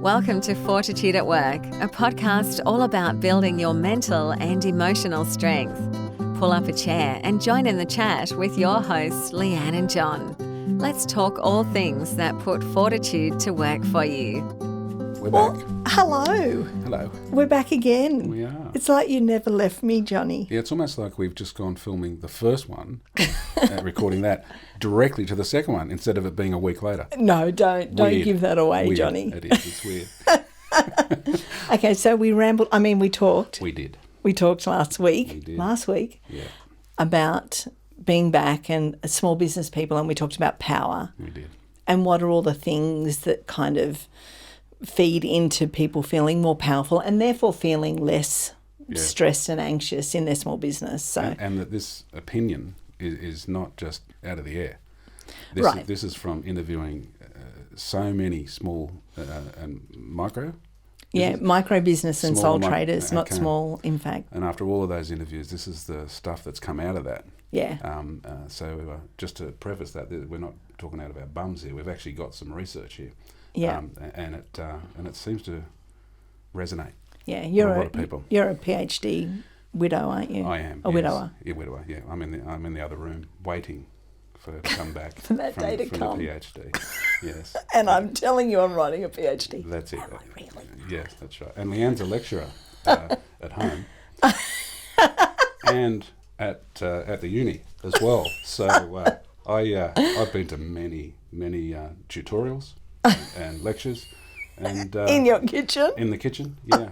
Welcome to Fortitude at Work, a podcast all about building your mental and emotional strength. Pull up a chair and join in the chat with your hosts, Leanne and John. Let's talk all things that put fortitude to work for you. We're back. Hello. Hello. We're back again. We are. It's like you never left me, Johnny. Yeah, it's almost like we've just gone filming the first one, recording that directly to the second one instead of it being a week later. No, don't give that away, weird. Johnny. It is. It's weird. Okay, so we rambled. We talked. We did. We talked last week. We did. Last week. Yeah. About being back and small business people, and we talked about power. We did. And what are all the things that kind of feed into people feeling more powerful and therefore feeling less stressed and anxious in their small business. So and that this opinion is not just out of the air. This is from interviewing so many small and micro. Micro business and sole traders, okay. not small, in fact. And after all of those interviews, this is the stuff that's come out of that. Yeah. So just to preface that, we're not talking out of our bums here. We've actually got some research here. Yeah. And it seems to resonate. Yeah, with a lot of people. You're a PhD widow, aren't you? I am. A widower. Yeah, widower. Yeah, I'm in the other room waiting for it to come back for that day to come. From the PhD. Yes. And I'm telling you, I'm writing a PhD. That's it. Am I really? Yes, that's right. And Leanne's a lecturer at home and at the uni as well. So I've been to many tutorials and lectures, and in your kitchen. In the kitchen, yeah.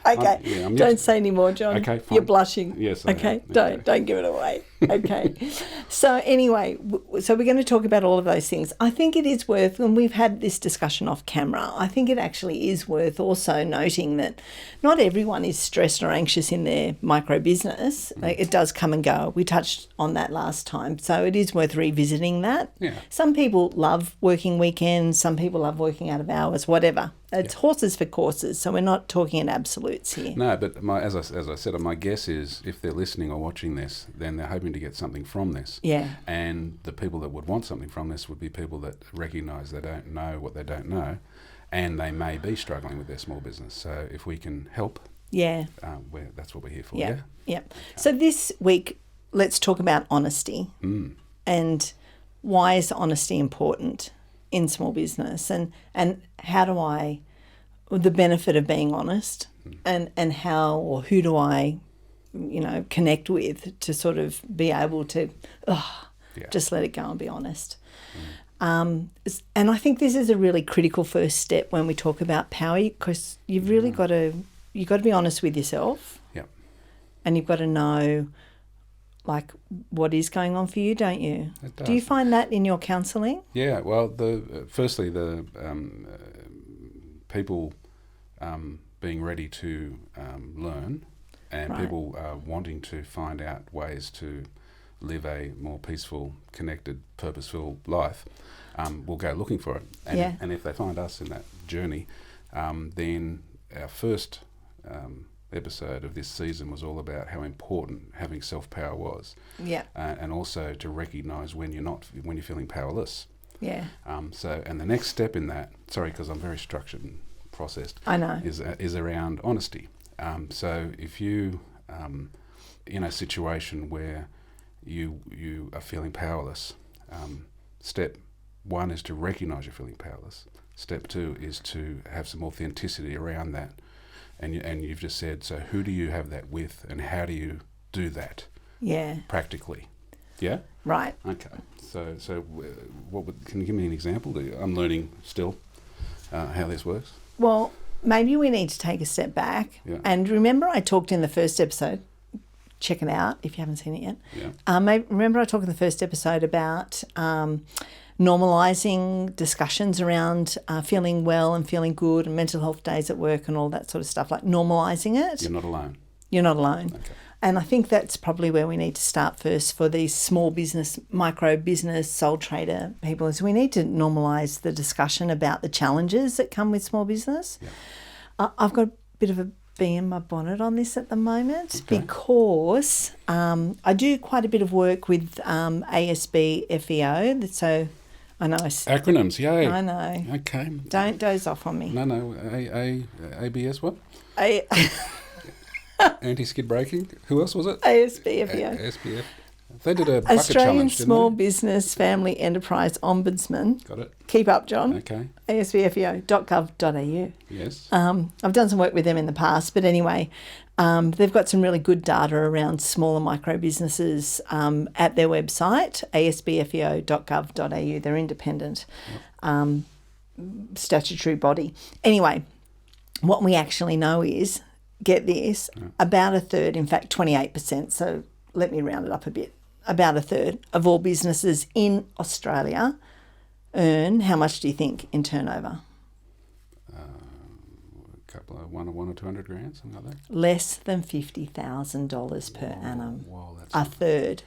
Okay, don't say any more, John. Okay, fine. You're blushing. Yes. Okay, don't give it away. Okay. So anyway, so we're going to talk about all of those things. I think it is worth, and we've had this discussion off camera, I think it actually is worth also noting that not everyone is stressed or anxious in their micro business. Like, it does come and go. We touched on that last time. So it is worth revisiting that. Yeah. Some people love working weekends. Some people love working out of hours, whatever. It's horses for courses, so we're not talking in absolutes here. No, but as I said, my guess is if they're listening or watching this, then they're hoping to get something from this. Yeah. And the people that would want something from this would be people that recognise they don't know what they don't know, and they may be struggling with their small business. So if we can help, that's what we're here for. Yeah. Yeah. Okay. So this week, let's talk about honesty and why is honesty important in small business, and how do I, the benefit of being honest, and how or who do I, connect with to sort of be able to just let it go and be honest. And I think this is a really critical first step when we talk about power, because you've really got to be honest with yourself. Yep. And you've got to know like what is going on for you, don't you? It does. Do you find that in your counselling? Yeah, well, firstly, the people being ready to learn, and people wanting to find out ways to live a more peaceful, connected, purposeful life, will go looking for it. And if they find us in that journey, then our first episode of this season was all about how important having self-power was. Yeah. And also to recognise when you're feeling powerless. Yeah. And the next step in that, sorry, because I'm very structured and processed. I know. Is around honesty. So if you in a situation where you are feeling powerless, step one is to recognise you're feeling powerless. Step two is to have some authenticity around that. And you've just said, so who do you have that with, and how do you do that? Yeah. Practically. Yeah. Right. Okay. So can you give me an example? I'm learning still how this works. Well, maybe we need to take a step back. Yeah. And remember, I talked in the first episode. Check it out if you haven't seen it yet. Yeah. Remember, I talked in the first episode about normalising discussions around feeling well and feeling good and mental health days at work and all that sort of stuff, like normalising it. You're not alone. You're not alone. Okay. And I think that's probably where we need to start first for these small business, micro business, sole trader people, is we need to normalise the discussion about the challenges that come with small business. Yeah. I've got a bit of a bee in my bonnet on this at the moment because I do quite a bit of work with ASB FEO, so I know. Acronyms, yay. I know. Okay. Don't doze off on me. No. ABS what? A- Anti-skid braking. Who else was it? ASBFEO. SPF. They did a bucket Australian challenge, didn't Small they? Business Family Enterprise Ombudsman. Got it. Keep up, John. Okay. ASBFEO.gov.au. Yes. I've done some work with them in the past, but anyway, they've got some really good data around small and micro businesses at their website, asbfeo.gov.au. They're independent statutory body. Anyway, what we actually know is, get this, about a third, in fact 28%, so let me round it up a bit, about a third of all businesses in Australia earn, how much do you think in turnover? Couple of one or 200 grand, something like that. Less than $50,000 per annum. Wow, that's A third.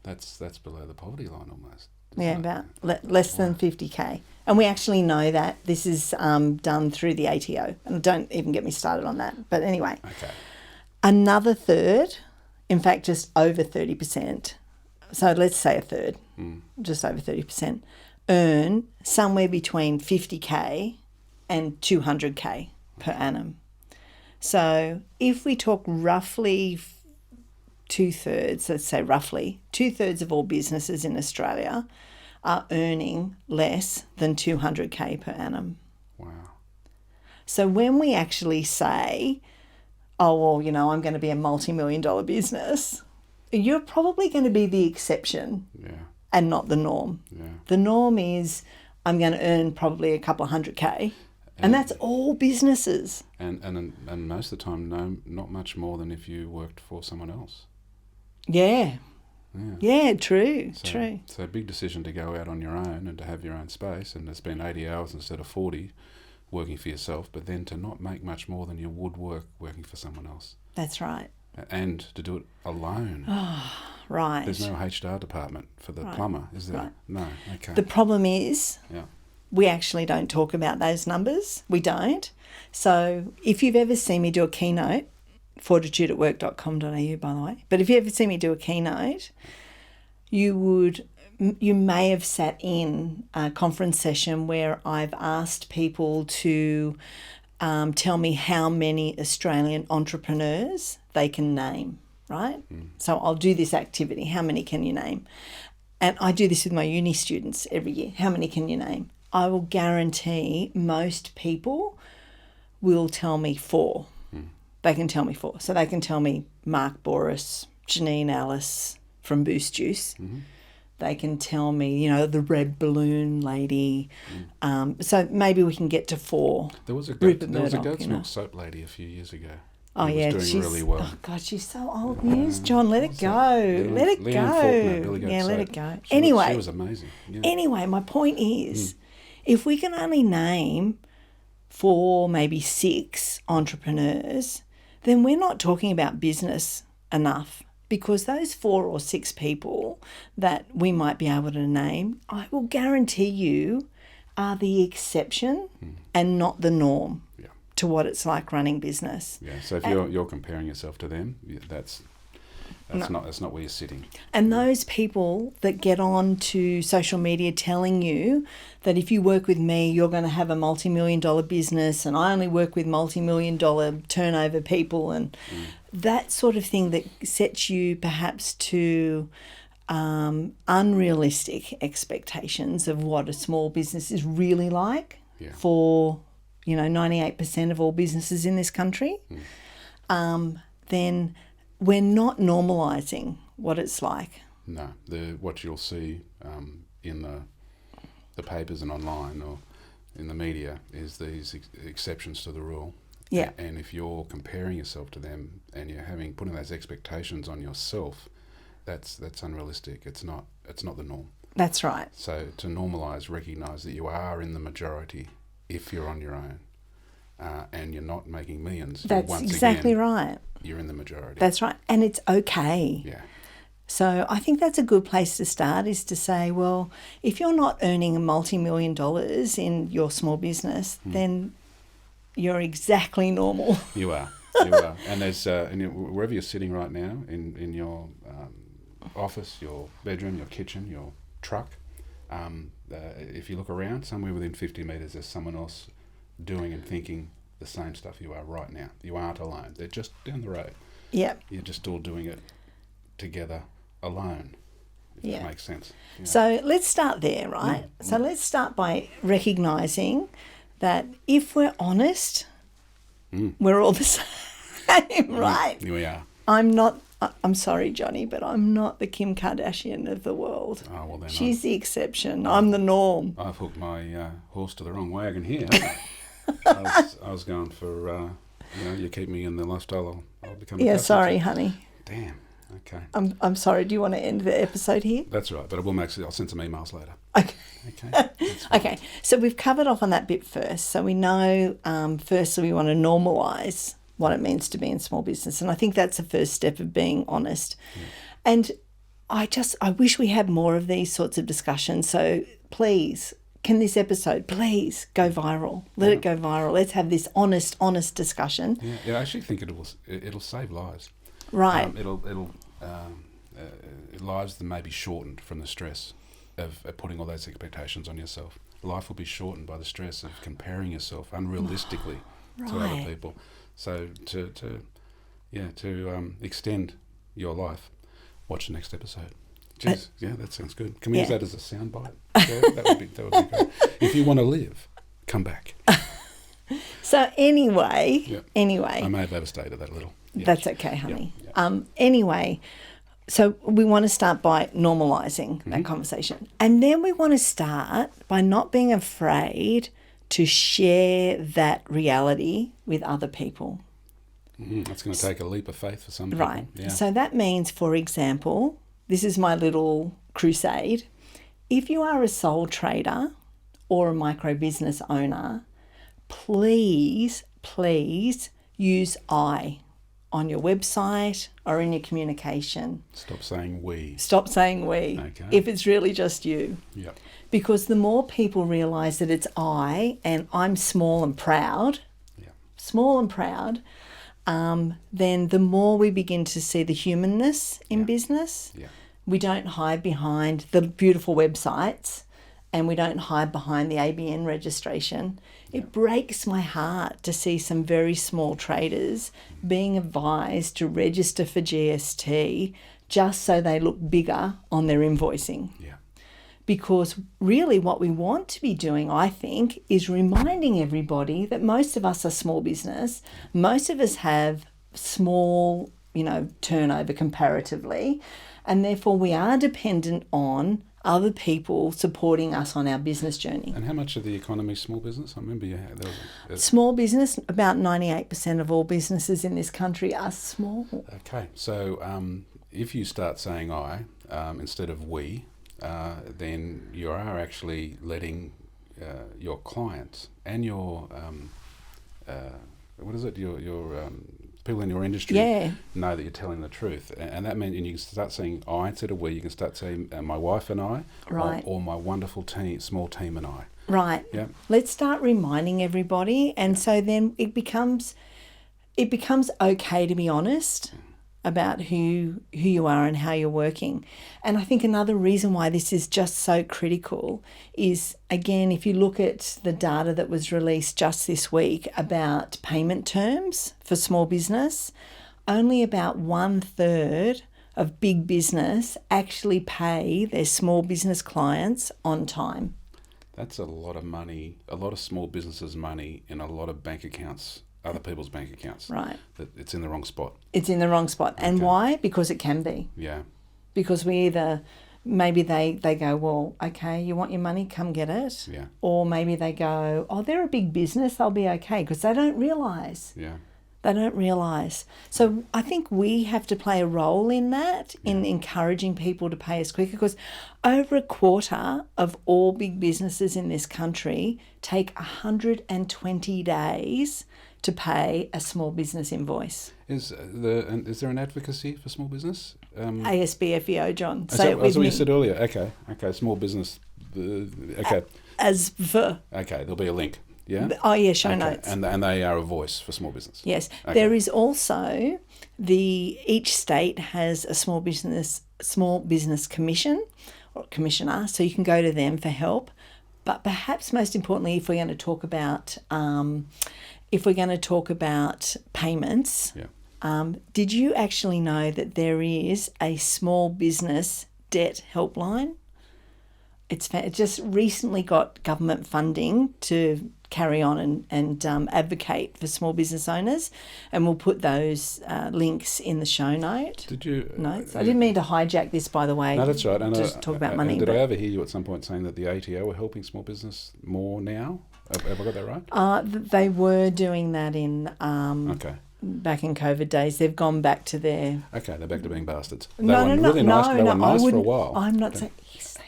That's below the poverty line almost. Yeah, about less than 50K. And we actually know that. This is done through the ATO. And don't even get me started on that. But anyway. Okay. Another third, in fact, just over 30%. So let's say a third, just over 30%, earn somewhere between 50K and 200K per annum. So if we talk roughly two-thirds, let's say roughly, two-thirds of all businesses in Australia are earning less than 200K per annum. Wow. So when we actually say, oh, well, you know, I'm going to be a multi-million-dollar business, you're probably going to be the exception and not the norm. Yeah. The norm is I'm going to earn probably a couple of 100K. And that's all businesses. And most of the time, not much more than if you worked for someone else. Yeah. Yeah, true. So a big decision to go out on your own and to have your own space, and to spend 80 hours instead of 40 working for yourself, but then to not make much more than you would working for someone else. That's right. And to do it alone. Right. There's no HR department for the plumber, is there? Right. No. Okay. The problem is we actually don't talk about those numbers. We don't. So if you've ever seen me do a keynote, fortitudeatwork.com.au, by the way, but if you ever see me do a keynote, you may have sat in a conference session where I've asked people to tell me how many Australian entrepreneurs they can name, right? So I'll do this activity. How many can you name? And I do this with my uni students every year. How many can you name? I will guarantee most people will tell me 4. They can tell me 4. So they can tell me Mark Boris, Janine Alice from Boost Juice. They can tell me, you know, the red balloon lady. So maybe we can get to 4. There was a Rupert goat's Murdoch, milk soap lady a few years ago. Oh, who yeah. was doing really well. Oh, God, she's so old news, John. Let it go. Let it Leanne go. Faulkner, really good Yeah, let soap. it go. She Anyway. was amazing. Yeah. Anyway, my point is, if we can only name 4, maybe 6 entrepreneurs, then we're not talking about business enough, because those 4 or 6 people that we might be able to name, I will guarantee you, are the exception and not the norm to what it's like running business. Yeah. So if you're comparing yourself to them, that's not where you're sitting. And those people that get on to social media telling you that if you work with me, you're going to have a multi-million-dollar business, and I only work with multi-million-dollar turnover people, and that sort of thing that sets you perhaps to unrealistic expectations of what a small business is really like for, 98% of all businesses in this country, then we're not normalising what it's like. No, what you'll see in the papers and online or in the media is these exceptions to the rule. Yeah. And if you're comparing yourself to them and you're putting those expectations on yourself, that's unrealistic. It's not the norm. That's right. So to normalise, recognise that you are in the majority if you're on your own, and you're not making millions. That's exactly right. You're in the majority. That's right. And it's okay. Yeah. So I think that's a good place to start, is to say, well, if you're not earning a multi-million dollars in your small business, then you're exactly normal. You are. And there's wherever you're sitting right now, in your office, your bedroom, your kitchen, your truck, If you look around, somewhere within 50 metres, there's someone else doing and thinking the same stuff you are right now. You aren't alone. They're just down the road. Yep. You're just all doing it together alone, if that makes sense. Yeah. So let's start there, right? So let's start by recognising that if we're honest, we're all the same, right? Here we are. I'm sorry, Johnny, but I'm not the Kim Kardashian of the world. Oh, well then. She's the exception. I'm the norm. I've hooked my horse to the wrong wagon here. I was going for, you keep me in the lifestyle, I'll become a passenger. Sorry, honey. Damn, okay. I'm sorry, do you want to end the episode here? That's right, but I'll send some emails later. Okay. Okay. Okay, so we've covered off on that bit first. So we know, firstly, we want to normalise what it means to be in small business. And I think that's the first step of being honest. Yeah. And I wish we had more of these sorts of discussions. So please, can this episode please go viral? Let it go viral. Let's have this honest discussion. Yeah, I actually think it'll save lives. Right. Lives that may be shortened from the stress of putting all those expectations on yourself. Life will be shortened by the stress of comparing yourself unrealistically to other people. So to extend your life, watch the next episode. Jeez, that sounds good. Can we use that as a soundbite? Yeah, that would be great. If you want to live, come back. So anyway, I may have overstated that a little. Yeah. That's okay, honey. Yeah. Anyway, so we want to start by normalising that conversation. And then we want to start by not being afraid to share that reality with other people. That's going to take a leap of faith for some people. Right. Yeah. So that means, for example, this is my little crusade. If you are a sole trader or a micro business owner, please use I on your website or in your communication. Stop saying we. Okay. If it's really just you. Yep. Because the more people realise that it's I and I'm small and proud, then the more we begin to see the humanness in business. Yeah. We don't hide behind the beautiful websites and we don't hide behind the ABN registration. It breaks my heart to see some very small traders being advised to register for GST just so they look bigger on their invoicing. Yeah. Because really what we want to be doing, I think, is reminding everybody that most of us are small business. Most of us have small, turnover comparatively, and therefore we are dependent on other people supporting us on our business journey. And how much of the economy is small business? I remember small business, about 98% of all businesses in this country are small. Okay, so if you start saying I instead of we, then you are actually letting your clients and your your people in your industry know that you're telling the truth, and that means you can start saying I instead of we. You can start saying my wife and I, or my wonderful small team and I. Right. Yeah. Let's start reminding everybody, and so then it becomes okay to be honest about who you are and how you're working. And I think another reason why this is just so critical is, again, if you look at the data that was released just this week about payment terms for small business, only about 1/3 of big business actually pay their small business clients on time. That's a lot of money, a lot of small businesses' money in a lot of bank accounts, other people's bank accounts. Right. It's in the wrong spot. It's in the wrong spot. And why? Because it can be. Yeah. Because we either, maybe they go, well, okay, you want your money, come get it. Yeah. Or maybe they go, oh, they're a big business, they'll be okay, because they don't realise. Yeah. They don't realise. So I think we have to play a role in that, in encouraging people to pay us quicker, because over a quarter of all big businesses in this country take 120 days to pay a small business invoice. Is there an advocacy for small business? ASBFEO, John. Say it with me. That's what you said earlier. Okay, small business. Okay. As for. Okay, there'll be a link. Yeah. Oh yeah, show notes. And they are a voice for small business. Yes, there is also each state has a small business commission, or commissioner, so you can go to them for help. But perhaps most importantly, if we're going to talk about payments, did you actually know that there is a small business debt helpline? It just recently got government funding to carry on and advocate for small business owners, and we'll put those links in the show notes. I didn't mean to hijack this, by the way. No, that's right. And just talk about money. Did I ever hear you at some point saying that the ATO are helping small business more now? Have I got that right? They were doing that in back in COVID days. They've gone back to their... Okay, they're back to being bastards. They were nice for a while. I'm not saying...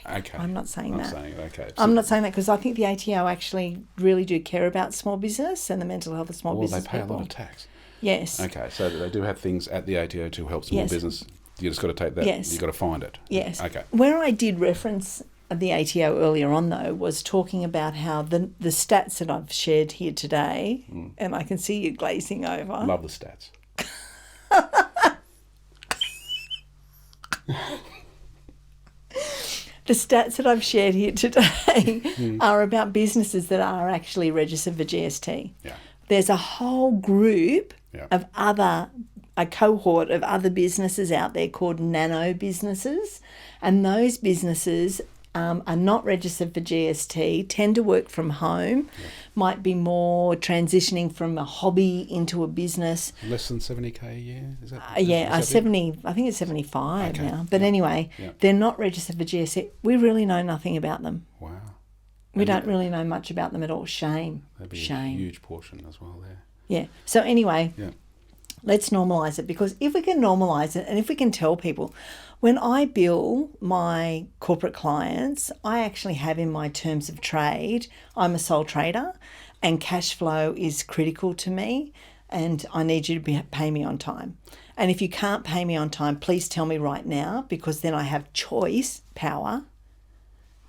Okay. I'm not saying that. Okay. I'm not saying that because I think the ATO actually really do care about small business and the mental health of small business people. Well, they pay a lot of tax. Yes. Okay, so they do have things at the ATO to help small business. You just got to take that. Yes. You got to find it. Yes. Okay. Where I did reference the ATO earlier on, though, was talking about how the stats that I've shared here today, and I can see you glazing over. Love the stats. The stats that I've shared here today are about businesses that are actually registered for GST. Yeah. There's a whole group of a cohort of other businesses out there called nano businesses, and those businesses are not registered for GST, tend to work from home, might be more transitioning from a hobby into a business. Less than 70k a year? Is that? I think it's 75 now. But anyway, they're not registered for GST. We really know nothing about them. Wow. We don't really know much about them at all. Shame. That'd be a huge portion as well there. Yeah. So anyway, let's normalise it, because if we can normalise it and if we can tell people, when I bill my corporate clients, I actually have in my terms of trade, I'm a sole trader and cash flow is critical to me and I need you to pay me on time. And if you can't pay me on time, please tell me right now, because then I have choice power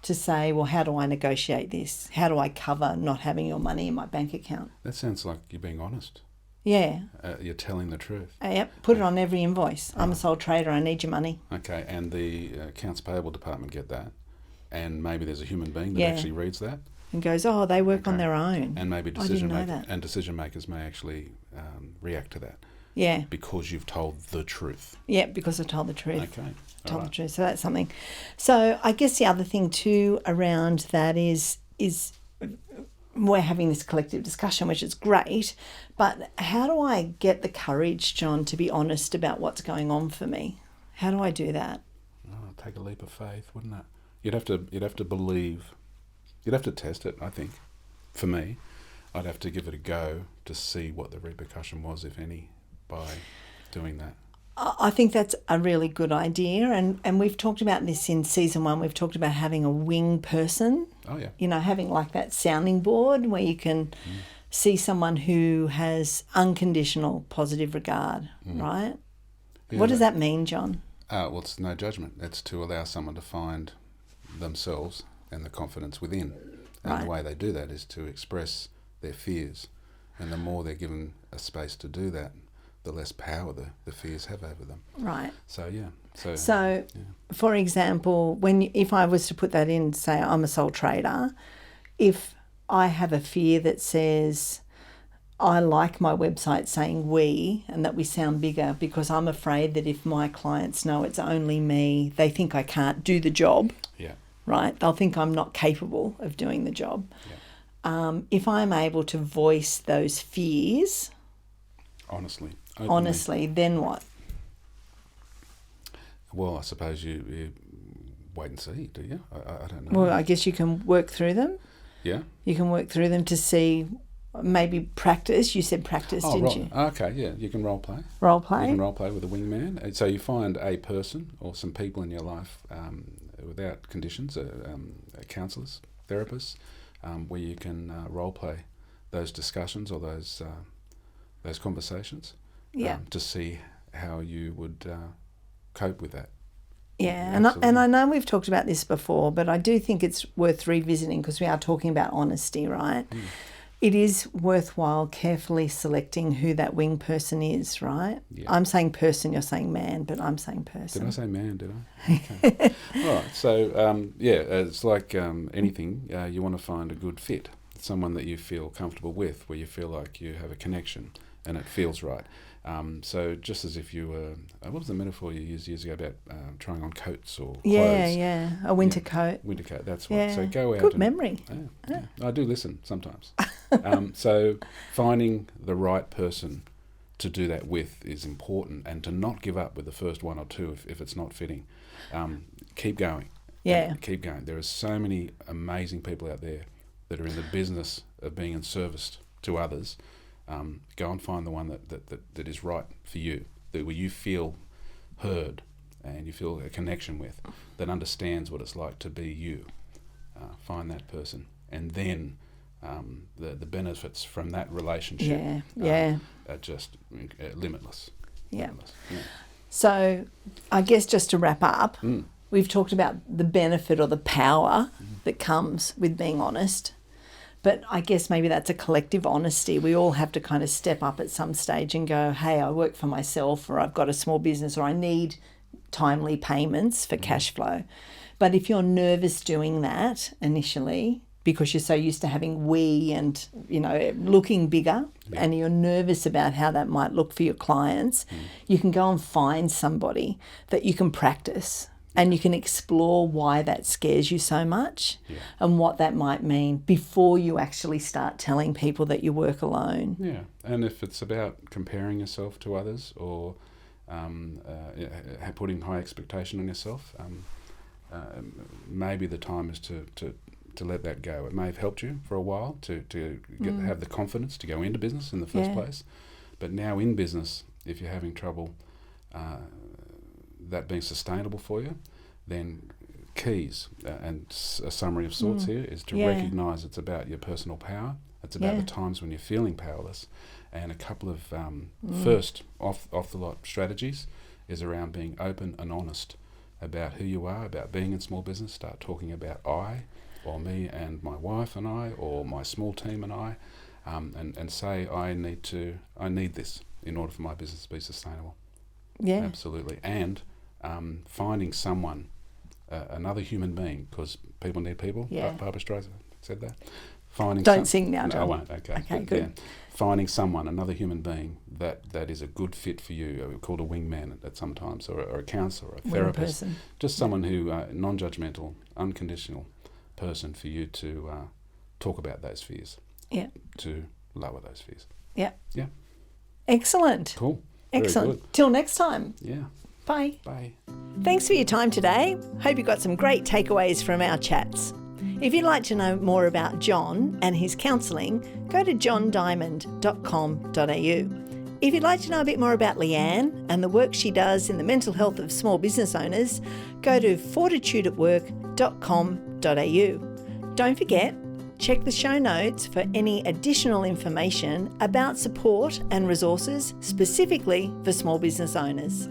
to say, well, how do I negotiate this? How do I cover not having your money in my bank account? That sounds like you're being honest. Yeah. You're telling the truth. Yep, put it on every invoice. I'm a sole trader, I need your money. Okay, and the accounts payable department get that, and maybe there's a human being that actually reads that. And goes, oh, they work on their own. And maybe decision makers may actually react to that. Yeah. Because you've told the truth. Yeah, because I told the truth. Okay. Told the truth. So that's something. So I guess the other thing too around that is we're having this collective discussion, which is great, but how do I get the courage, John, to be honest about what's going on for me? How do I do that? Oh, take a leap of faith, wouldn't it? You'd have to believe. You'd have to test it, I think. For me, I'd have to give it a go to see what the repercussion was, if any, by doing that. I think that's a really good idea, and we've talked about this in season 1. We've talked about having a wing person. Oh yeah. You know, having like that sounding board where you can see someone who has unconditional positive regard, right? Yeah, what does that mean, John? Well, it's no judgment. It's to allow someone to find themselves and the confidence within. And the way they do that is to express their fears. And the more they're given a space to do that, the less power the fears have over them. Right. So, yeah. So, for example, if I was to put that in, say I'm a sole trader, if I have a fear that says, I like my website saying we, and that we sound bigger, because I'm afraid that if my clients know it's only me, they think I can't do the job. Yeah. Right? They'll think I'm not capable of doing the job. Yeah. If I'm able to voice those fears... Honestly, then what? Well, I suppose you wait and see, do you? I don't know. Well, I guess you can work through them. Yeah. You can work through them to see, maybe practice. You said practice, didn't you? Okay, yeah. You can role play. Role play? You can role play with a wingman. So you find a person or some people in your life without conditions, counsellors, therapists, where you can role play those discussions or those conversations. Yeah. To see how you would cope with that. Yeah, and I know we've talked about this before, but I do think it's worth revisiting because we are talking about honesty, right? It is worthwhile carefully selecting who that wing person is, right? Yeah. I'm saying person, you're saying man, but I'm saying person. Did I say man, did I? Okay. All right. So, it's like anything. You want to find a good fit, someone that you feel comfortable with, where you feel like you have a connection and it feels right. So just as if you were, what was the metaphor you used years ago about trying on coats or clothes? A winter coat. Winter coat, that's right. Yeah. So go out. Good memory. Yeah. I do listen sometimes. So finding the right person to do that with is important, and to not give up with the first one or two if it's not fitting. Keep going. Yeah. Keep going. There are so many amazing people out there that are in the business of being in service to others. Go and find the one that is right for you, where you feel heard and you feel a connection with, that understands what it's like to be you. Find that person, and then the benefits from that relationship are just limitless. Yeah. Limitless. Yeah. So I guess just to wrap up, we've talked about the benefit or the power that comes with being honest. But I guess maybe that's a collective honesty. We all have to kind of step up at some stage and go, hey, I work for myself, or I've got a small business, or I need timely payments for cash flow. But if you're nervous doing that initially, because you're so used to having we and, looking bigger, and you're nervous about how that might look for your clients, you can go and find somebody that you can practice. And you can explore why that scares you so much and what that might mean before you actually start telling people that you work alone. Yeah, and if it's about comparing yourself to others, or putting high expectation on yourself, maybe the time is to let that go. It may have helped you for a while to have the confidence to go into business in the first place. But now in business, if you're having trouble that being sustainable for you, then keys and a summary of sorts here is to recognise it's about your personal power. It's about the times when you're feeling powerless, and a couple of first off the lot strategies is around being open and honest about who you are, about being in small business. Start talking about I, or me and my wife and I, or my small team and I, and say I need this in order for my business to be sustainable. Yeah, absolutely. And finding someone, another human being, because people need people. Yeah. Barbara Streisand said that. Don't sing now, John. No, I won't. Okay, good. Yeah. Finding someone, another human being that is a good fit for you, called a wingman at sometimes, or a counsellor, or a therapist. Person. Just someone who, non-judgmental, unconditional person for you to talk about those fears. Yeah. To lower those fears. Yeah. Yeah. Excellent. Cool. Excellent. Very good. Till next time. Yeah. Bye. Bye. Thanks for your time today. Hope you got some great takeaways from our chats. If you'd like to know more about John and his counselling, go to johndiamond.com.au. If you'd like to know a bit more about Leanne and the work she does in the mental health of small business owners, go to fortitudeatwork.com.au. Don't forget, check the show notes for any additional information about support and resources specifically for small business owners.